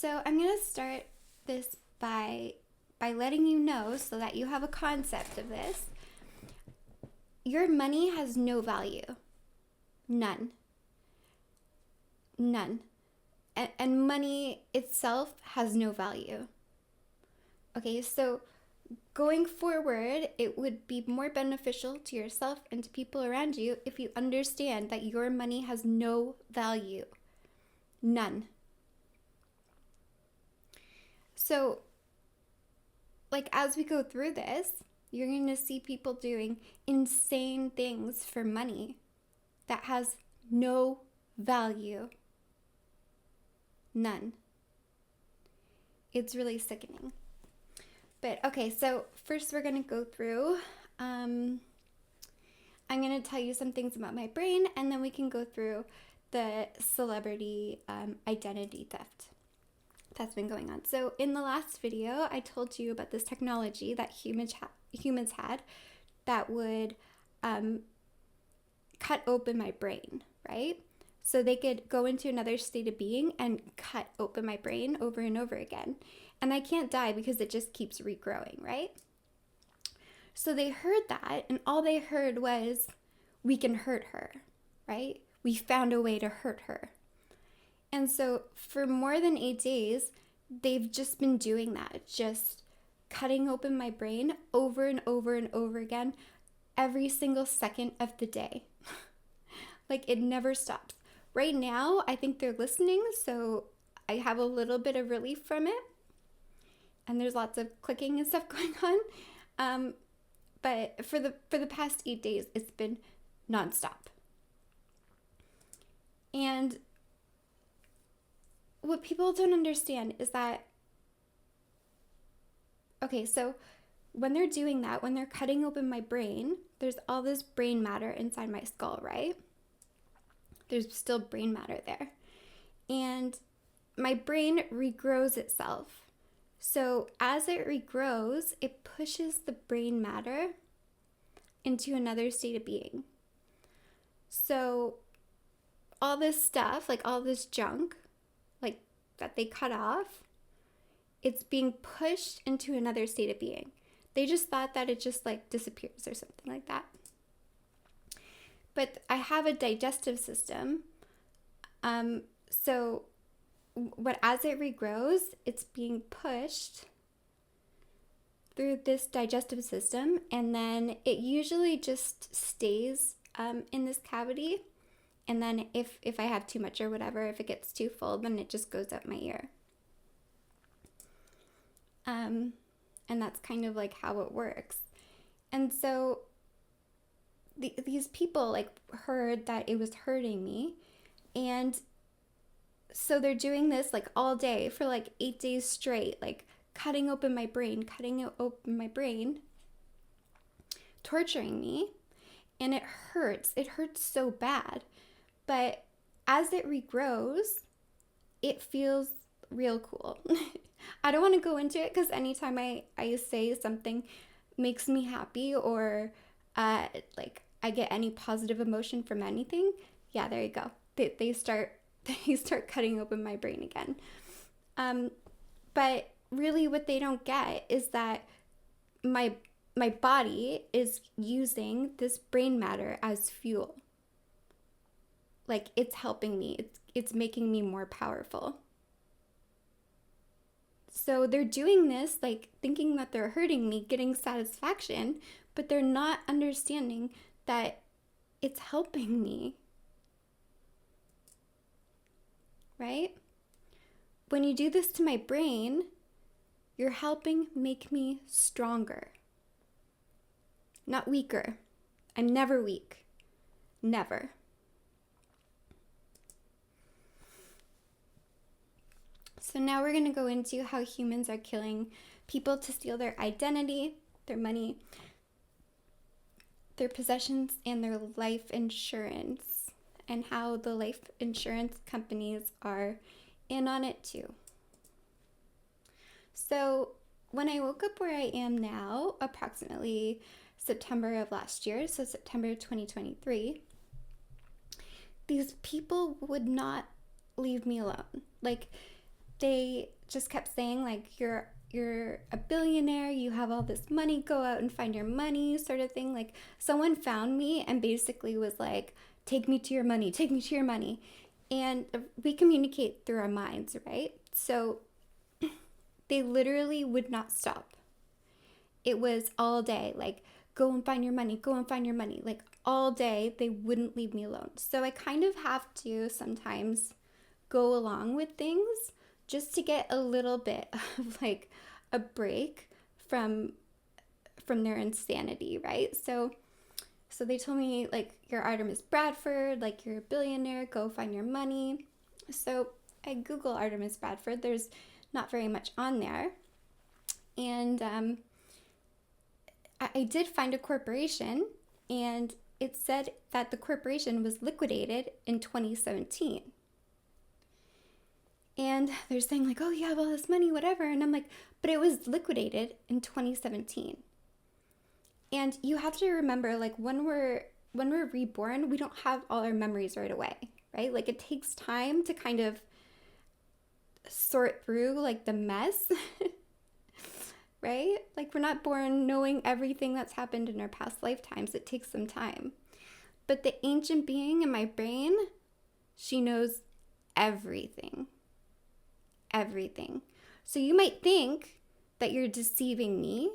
So I'm going to start this by letting you know so that you have a concept of this. Your money has no value. None. None. And money itself has no value. Okay, so going forward, it would be more beneficial to yourself and to people around you if you understand that your money has no value. None. So, as we go through this, you're going to see people doing insane things for money that has no value. None. It's really sickening. But okay, so first we're going to go through, I'm going to tell you some things about my brain, and then we can go through the celebrity identity theft that's been going on. So in the last video, I told you about this technology that humans had that would cut open my brain, right? So they could go into another state of being and cut open my brain over and over again. And I can't die because it just keeps regrowing, right? So they heard that, and all they heard was, we can hurt her, right? We found a way to hurt her. And so for more than 8 days, they've just been doing that, just cutting open my brain over and over and over again, every single second of the day. It never stops. Right now, I think they're listening, so I have a little bit of relief from it. And there's lots of clicking and stuff going on. But for the past 8 days, it's been nonstop. And what people don't understand is that, okay, so when they're doing that, when they're cutting open my brain, there's all this brain matter inside my skull, right? There's still brain matter there. And my brain regrows itself. So as it regrows, it pushes the brain matter into another state of being. So all this stuff, all this junk, that they cut off, it's being pushed into another state of being. They just thought that it just disappears or something like that. But I have a digestive system. So as it regrows, it's being pushed through this digestive system, and then it usually just stays in this cavity. And then if I have too much or whatever, if it gets too full, then it just goes up my ear. And that's kind of how it works. And so these people heard that it was hurting me, and so they're doing this all day for 8 days straight, cutting open my brain, torturing me, and it hurts. It hurts so bad. But as it regrows, it feels real cool. I don't want to go into it because anytime I say something makes me happy or I get any positive emotion from anything, yeah, there you go. They start cutting open my brain again. But really what they don't get is that my body is using this brain matter as fuel. It's helping me. It's making me more powerful. So they're doing this, thinking that they're hurting me, getting satisfaction, but they're not understanding that it's helping me. Right? When you do this to my brain, you're helping make me stronger, not weaker. I'm never weak. Never. So now we're going to go into how humans are killing people to steal their identity, their money, their possessions, and their life insurance, and how the life insurance companies are in on it too. So when I woke up where I am now, approximately September of last year, so September 2023, these people would not leave me alone. they just kept saying like, you're a billionaire, you have all this money, go out and find your money, sort of thing. Like, someone found me and basically was like, take me to your money, take me to your money. And we communicate through our minds, right? So they literally would not stop. It was all day, like, go and find your money, go and find your money. Like, all day, they wouldn't leave me alone. So I kind of have to sometimes go along with things just to get a little bit of like a break from their insanity, right? So they told me like, you're Artemis Bradford, like, you're a billionaire, go find your money. So I Google Artemis Bradford. There's not very much on there. And I did find a corporation, and it said that the corporation was liquidated in 2017. And they're saying like, oh, you have all this money, whatever. And I'm like, but it was liquidated in 2017. And you have to remember, like, when we're reborn, we don't have all our memories right away, right? Like, it takes time to kind of sort through like the mess, right? Like, we're not born knowing everything that's happened in our past lifetimes. It takes some time. But the ancient being in my brain, she knows everything. Everything. So you might think that you're deceiving me.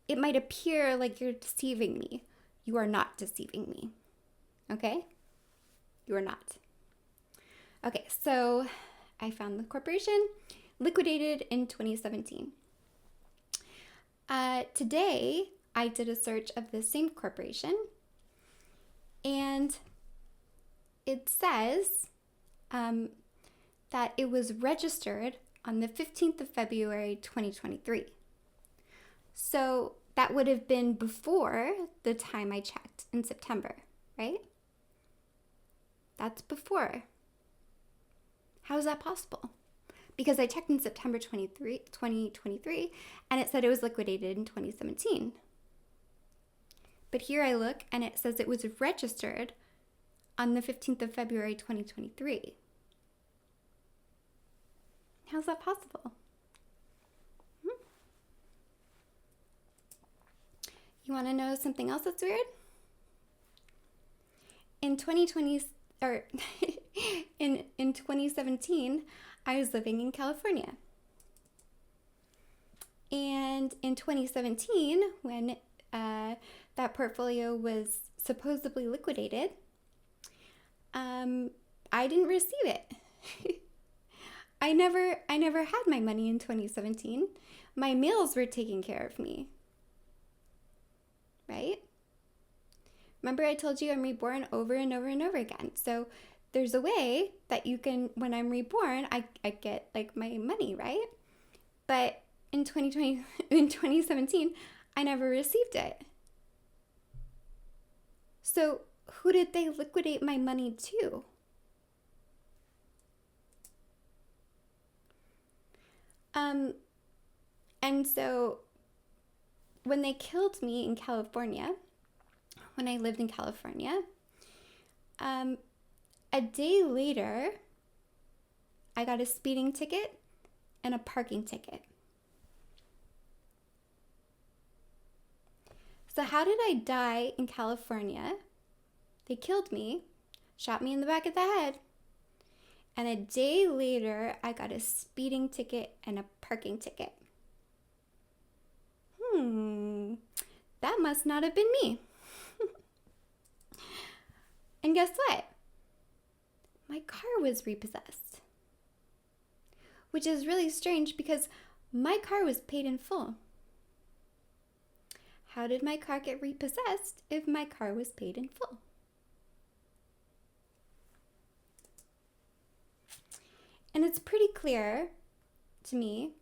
It might appear like you're deceiving me. You are not deceiving me. Okay? You are not. Okay, so I found the corporation, liquidated in 2017. Today, I did a search of the same corporation, and it says that it was registered on the 15th of February, 2023. So that would have been before the time I checked in September, right? That's before. How is that possible? Because I checked in September 2023, and it said it was liquidated in 2017. But here I look, and it says it was registered on the 15th of February, 2023. How's that possible? You want to know something else that's weird? In 2020, or in 2017, I was living in California. And in 2017, when that portfolio was supposedly liquidated, I didn't receive it. I never had my money in 2017. My meals were taking care of me. Right? Remember I told you I'm reborn over and over and over again. So there's a way that you can, when I'm reborn, I get like my money, right? But in 2017, I never received it. So who did they liquidate my money to? And so when they killed me in California, when I lived in California, a day later, I got a speeding ticket and a parking ticket. So how did I die in California? They killed me, shot me in the back of the head, and a day later, I got a speeding ticket and a parking ticket. That must not have been me. And guess what? My car was repossessed. Which is really strange because my car was paid in full. How did my car get repossessed if my car was paid in full? And it's pretty clear to me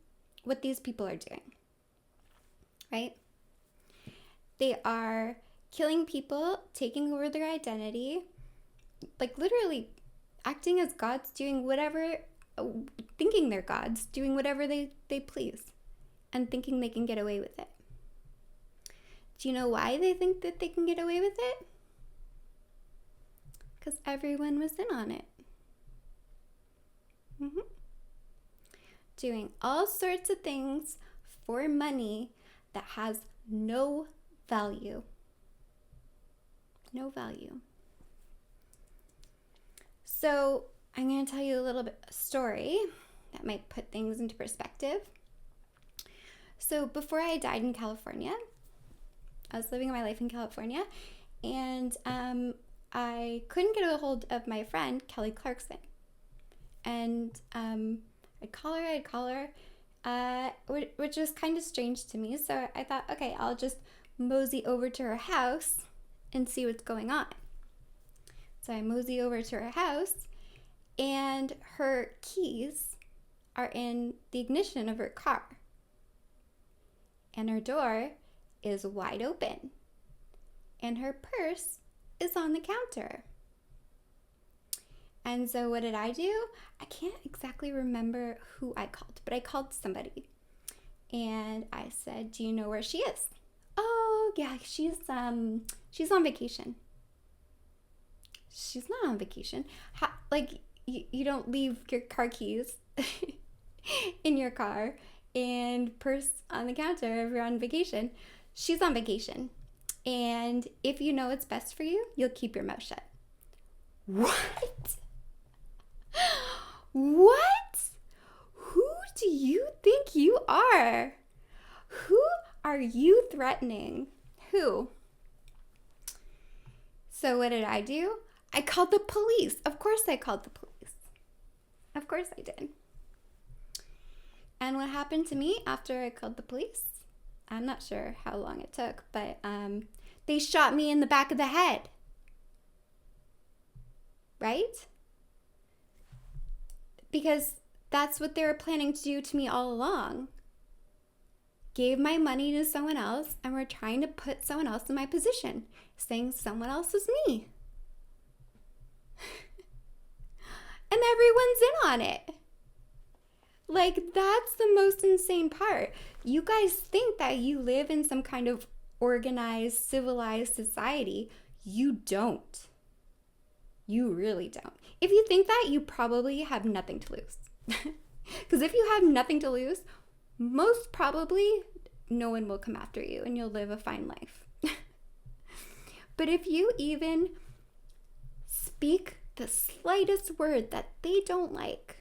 what these people are doing, right? They are killing people, taking over their identity, like literally acting as gods, doing whatever, thinking they're gods, doing whatever they please, and thinking they can get away with it. Do you know why they think that they can get away with it? Because everyone was in on it. doing all sorts of things for money that has no value. No value. So I'm going to tell you a little bit of a story that might put things into perspective. So before I died in California, I was living my life in California, and I couldn't get a hold of my friend, Kelly Clarkson. And I'd call her, which was kind of strange to me. So I thought, okay, I'll just mosey over to her house and see what's going on. So I mosey over to her house, and her keys are in the ignition of her car. And her door is wide open. And her purse is on the counter. And so what did I do? I can't exactly remember who I called, but I called somebody. And I said, do you know where she is? Oh, yeah, she's on vacation. She's not on vacation. You don't leave your car keys in your car and purse on the counter if you're on vacation. She's on vacation. And if you know what's best for you, you'll keep your mouth shut. What? What? Who do you think you are? Who are you threatening? Who? So what did I do? I called the police. Of course I called the police. Of course I did. And what happened to me after I called the police? I'm not sure how long it took, but they shot me in the back of the head. Right? Because that's what they were planning to do to me all along. Gave my money to someone else and were trying to put someone else in my position, saying someone else was me. And everyone's in on it. Like, that's the most insane part. You guys think that you live in some kind of organized, civilized society. You don't. You really don't. If you think that, you probably have nothing to lose. Because if you have nothing to lose, most probably no one will come after you and you'll live a fine life. But if you even speak the slightest word that they don't like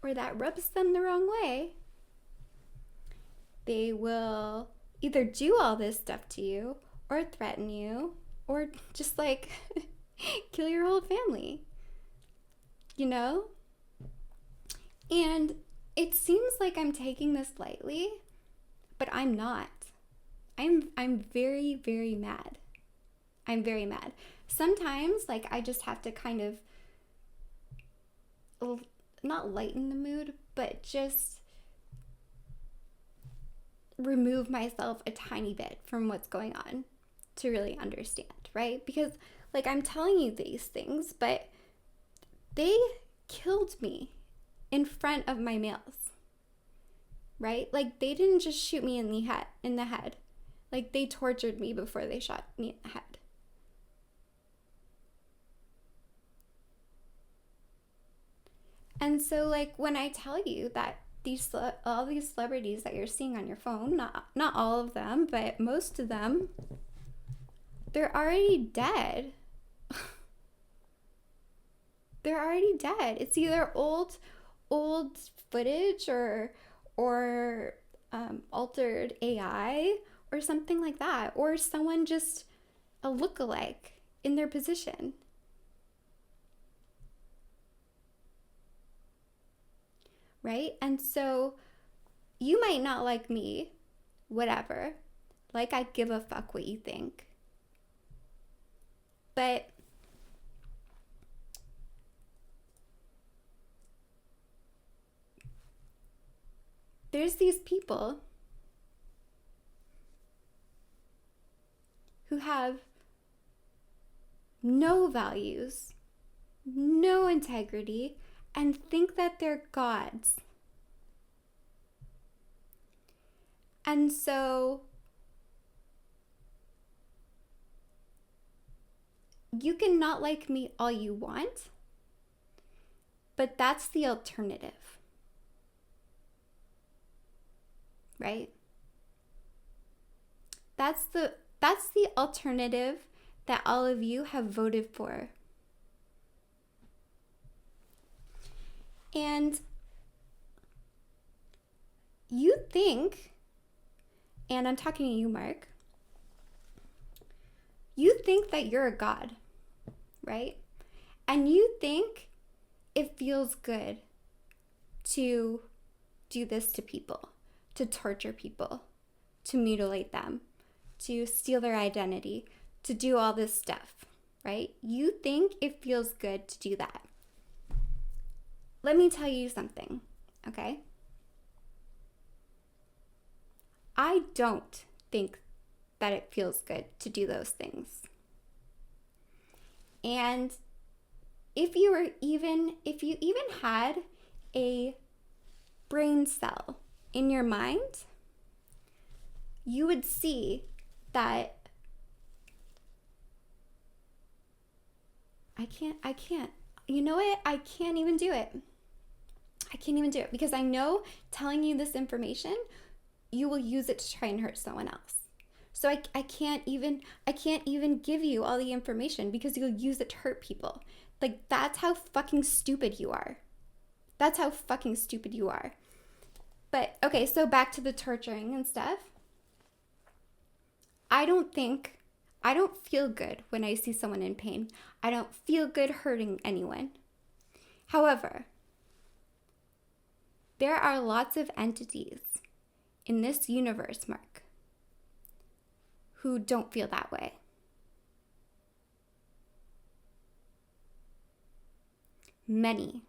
or that rubs them the wrong way, they will either do all this stuff to you or threaten you or just like kill your whole family, you know? And it seems like I'm taking this lightly, but I'm not. I'm very, very mad. I'm very mad. Sometimes, like, I just have to kind of not lighten the mood, but just remove myself a tiny bit from what's going on to really understand, right? Because, like, I'm telling you these things, but they killed me in front of my males, right? Like, they didn't just shoot me in the head. Like, they tortured me before they shot me in the head. And so, like, when I tell you that all these celebrities that you're seeing on your phone, not all of them, but most of them, they're already dead. They're already dead. It's either old footage or altered AI or something like that, or someone just a lookalike in their position. Right? And so you might not like me, whatever. Like, I give a fuck what you think. But there's these people who have no values, no integrity, and think that they're gods. And so you can not like me all you want, but that's the alternative. right? That's the alternative that all of you have voted for. And you think, and I'm talking to you, Mark, you think that you're a god, right? And you think it feels good to do this to people, to torture people, to mutilate them, to steal their identity, to do all this stuff, right? You think it feels good to do that. Let me tell you something, okay? I don't think that it feels good to do those things. And if you even had a brain cell in your mind, you would see that I can't. You know what? I can't even do it. I can't even do it because I know telling you this information, you will use it to try and hurt someone else. So I can't even give you all the information because you'll use it to hurt people. Like, that's how fucking stupid you are. That's how fucking stupid you are. But okay, so back to the torturing and stuff. I don't feel good when I see someone in pain. I don't feel good hurting anyone. However, there are lots of entities in this universe, Mark, who don't feel that way. Many.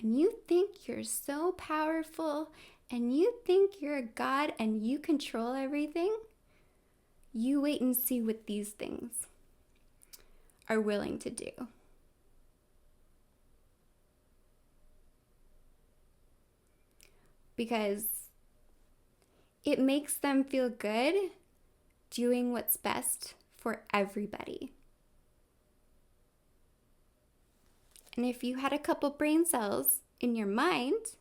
And you think you're so powerful and you think you're a god and you control everything? You wait and see what these things are willing to do. Because it makes them feel good doing what's best for everybody. And if you had a couple brain cells in your mind,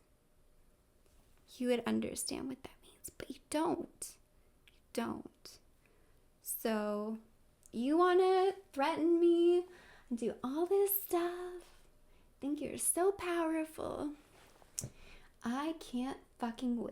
you would understand what that means, but you don't. You don't. So you want to threaten me and do all this stuff, think you're so powerful. I can't fucking